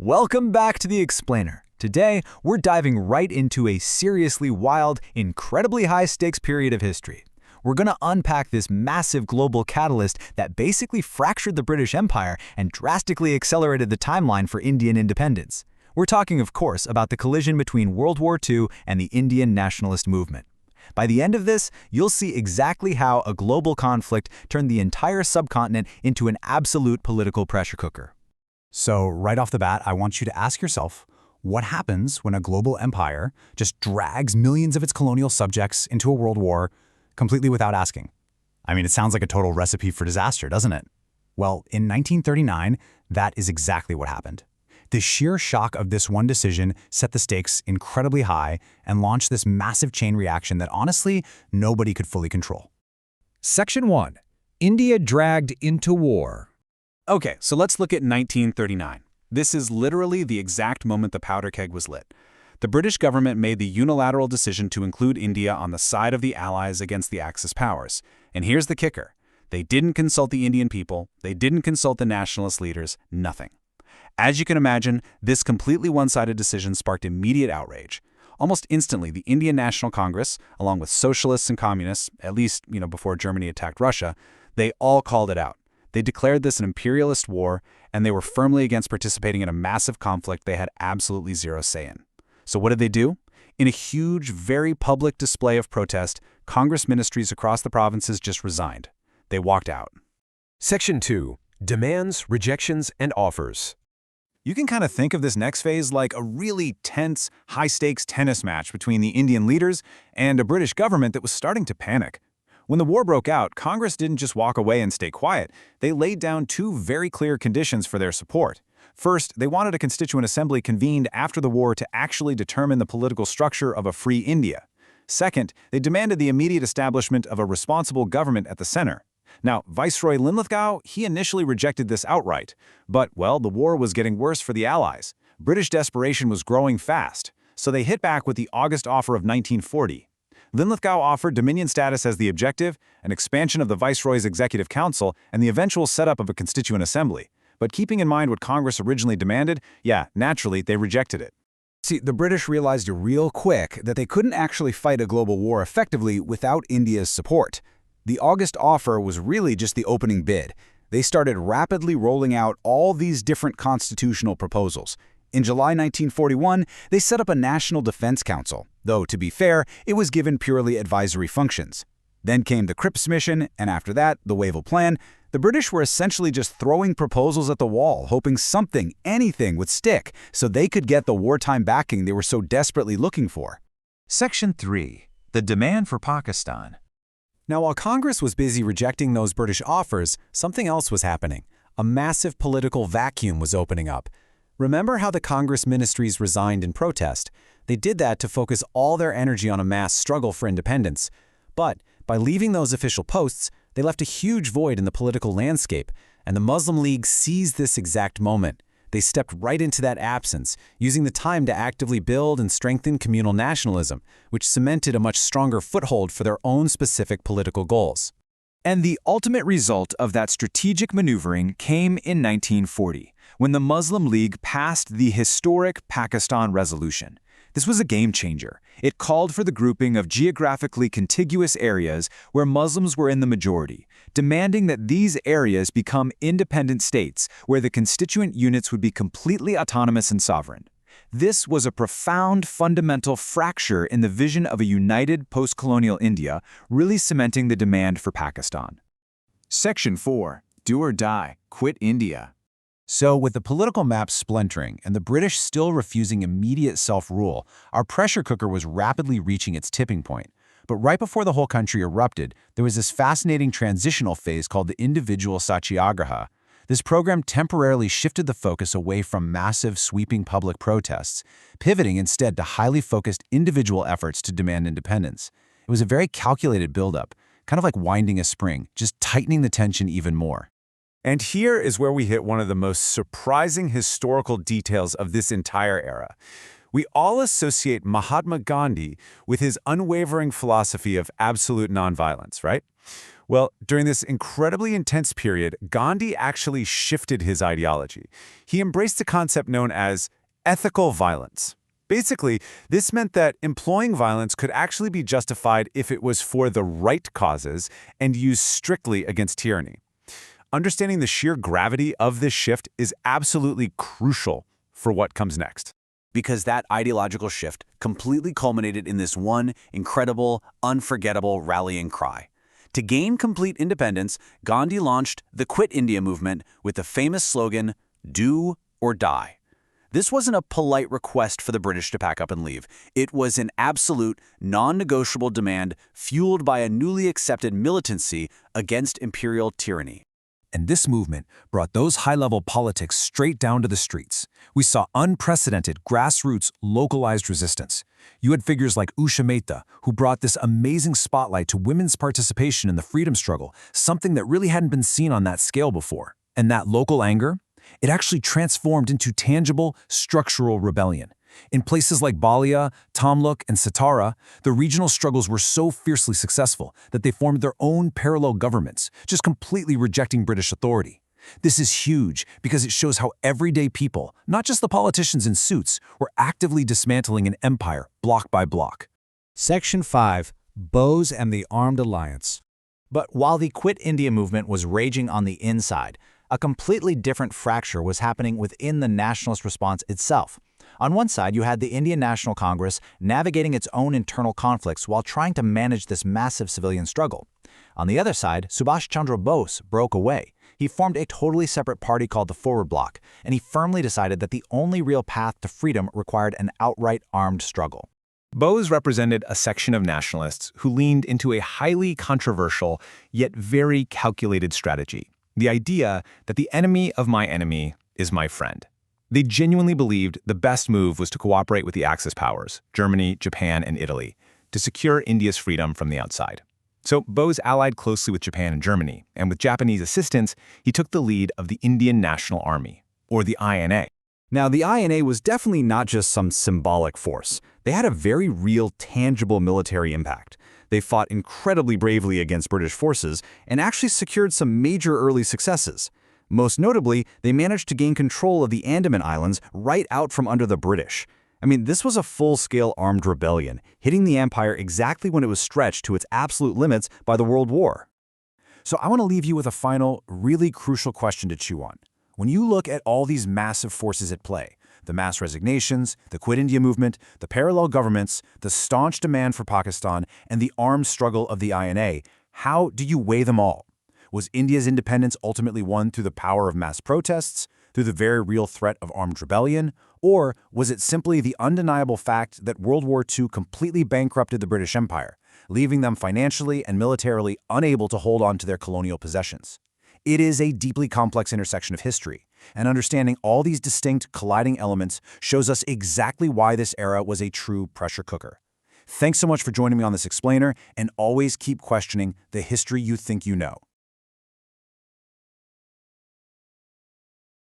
Welcome back to The Explainer. Today, we're diving right into a seriously wild, incredibly high-stakes period of history. We're going to unpack this massive global catalyst that basically fractured the British Empire and drastically accelerated the timeline for Indian independence. We're talking, of course, about the collision between World War II and the Indian nationalist movement. By the end of this, you'll see exactly how a global conflict turned the entire subcontinent into an absolute political pressure cooker. So right off the bat, I want you to ask yourself, what happens when a global empire just drags millions of its colonial subjects into a world war completely without asking? I mean, it sounds like a total recipe for disaster, doesn't it? Well, in 1939, that is exactly what happened. The sheer shock of this one decision set the stakes incredibly high and launched this massive chain reaction that honestly, nobody could fully control. Section 1. India dragged into war. Okay, so let's look at 1939. This is literally the exact moment the powder keg was lit. The British government made the unilateral decision to include India on the side of the Allies against the Axis powers. And here's the kicker. They didn't consult the Indian people, they didn't consult the nationalist leaders, nothing. As you can imagine, this completely one-sided decision sparked immediate outrage. Almost instantly, the Indian National Congress, along with socialists and communists, at least, before Germany attacked Russia, they all called it out. They declared this an imperialist war, and they were firmly against participating in a massive conflict they had absolutely zero say in. So what did they do? In a huge, very public display of protest, Congress ministries across the provinces just resigned. They walked out. Section 2. Demands, rejections, and offers. You can kind of think of this next phase like a really tense, high-stakes tennis match between the Indian leaders and a British government that was starting to panic. When the war broke out, Congress didn't just walk away and stay quiet. They laid down two very clear conditions for their support. First, they wanted a constituent assembly convened after the war to actually determine the political structure of a free India. Second, they demanded the immediate establishment of a responsible government at the center. Now, Viceroy Linlithgow, he initially rejected this outright. But, well, the war was getting worse for the Allies. British desperation was growing fast. So they hit back with the August offer of 1940. Linlithgow offered Dominion status as the objective, an expansion of the Viceroy's Executive Council, and the eventual setup of a constituent assembly. But keeping in mind what Congress originally demanded, naturally, they rejected it. See, the British realized real quick that they couldn't actually fight a global war effectively without India's support. The August offer was really just the opening bid. They started rapidly rolling out all these different constitutional proposals. In July 1941, they set up a National Defense Council, though, to be fair, it was given purely advisory functions. Then came the Cripps Mission, and after that, the Wavell Plan. The British were essentially just throwing proposals at the wall, hoping something, anything would stick, so they could get the wartime backing they were so desperately looking for. Section 3. The demand for Pakistan. Now, while Congress was busy rejecting those British offers, something else was happening. A massive political vacuum was opening up. Remember how the Congress ministries resigned in protest? They did that to focus all their energy on a mass struggle for independence. But by leaving those official posts, they left a huge void in the political landscape, and the Muslim League seized this exact moment. They stepped right into that absence, using the time to actively build and strengthen communal nationalism, which cemented a much stronger foothold for their own specific political goals. And the ultimate result of that strategic maneuvering came in 1940, when the Muslim League passed the historic Pakistan Resolution. This was a game changer. It called for the grouping of geographically contiguous areas where Muslims were in the majority, demanding that these areas become independent states where the constituent units would be completely autonomous and sovereign. This was a profound, fundamental fracture in the vision of a united post-colonial India, really cementing the demand for Pakistan. Section 4. Do or die. Quit India. So, with the political map splintering and the British still refusing immediate self-rule, our pressure cooker was rapidly reaching its tipping point. But right before the whole country erupted, there was this fascinating transitional phase called the individual satyagraha. This program temporarily shifted the focus away from massive, sweeping public protests, pivoting instead to highly focused individual efforts to demand independence. It was a very calculated buildup, kind of like winding a spring, just tightening the tension even more. And here is where we hit one of the most surprising historical details of this entire era. We all associate Mahatma Gandhi with his unwavering philosophy of absolute nonviolence, right? Well, during this incredibly intense period, Gandhi actually shifted his ideology. He embraced a concept known as ethical violence. Basically, this meant that employing violence could actually be justified if it was for the right causes and used strictly against tyranny. Understanding the sheer gravity of this shift is absolutely crucial for what comes next. Because that ideological shift completely culminated in this one incredible, unforgettable rallying cry. To gain complete independence, Gandhi launched the Quit India movement with the famous slogan, "Do or die." This wasn't a polite request for the British to pack up and leave. It was an absolute, non-negotiable demand fueled by a newly accepted militancy against imperial tyranny. And this movement brought those high-level politics straight down to the streets. We saw unprecedented, grassroots, localized resistance. You had figures like Usha Mehta, who brought this amazing spotlight to women's participation in the freedom struggle, something that really hadn't been seen on that scale before. And that local anger? It actually transformed into tangible, structural rebellion. In places like Balia, Tamluk, and Satara, the regional struggles were so fiercely successful that they formed their own parallel governments, just completely rejecting British authority. This is huge because it shows how everyday people, not just the politicians in suits, were actively dismantling an empire block by block. Section 5. Bose and the Armed Alliance. But while the Quit India movement was raging on the inside, a completely different fracture was happening within the nationalist response itself. On one side, you had the Indian National Congress navigating its own internal conflicts while trying to manage this massive civilian struggle. On the other side, Subhash Chandra Bose broke away. He formed a totally separate party called the Forward Bloc, and he firmly decided that the only real path to freedom required an outright armed struggle. Bose represented a section of nationalists who leaned into a highly controversial yet very calculated strategy. The idea that the enemy of my enemy is my friend. They genuinely believed the best move was to cooperate with the Axis powers, Germany, Japan, and Italy, to secure India's freedom from the outside. So Bose allied closely with Japan and Germany, and with Japanese assistance, he took the lead of the Indian National Army, or the INA. Now, the INA was definitely not just some symbolic force. They had a very real, tangible military impact. They fought incredibly bravely against British forces and actually secured some major early successes. Most notably, they managed to gain control of the Andaman Islands right out from under the British. I mean, this was a full-scale armed rebellion, hitting the empire exactly when it was stretched to its absolute limits by the World War. So I want to leave you with a final, really crucial question to chew on. When you look at all these massive forces at play, the mass resignations, the Quit India movement, the parallel governments, the staunch demand for Pakistan, and the armed struggle of the INA, how do you weigh them all? Was India's independence ultimately won through the power of mass protests, through the very real threat of armed rebellion, or was it simply the undeniable fact that World War II completely bankrupted the British Empire, leaving them financially and militarily unable to hold on to their colonial possessions? It is a deeply complex intersection of history, and understanding all these distinct, colliding elements shows us exactly why this era was a true pressure cooker. Thanks so much for joining me on this explainer, and always keep questioning the history you think you know.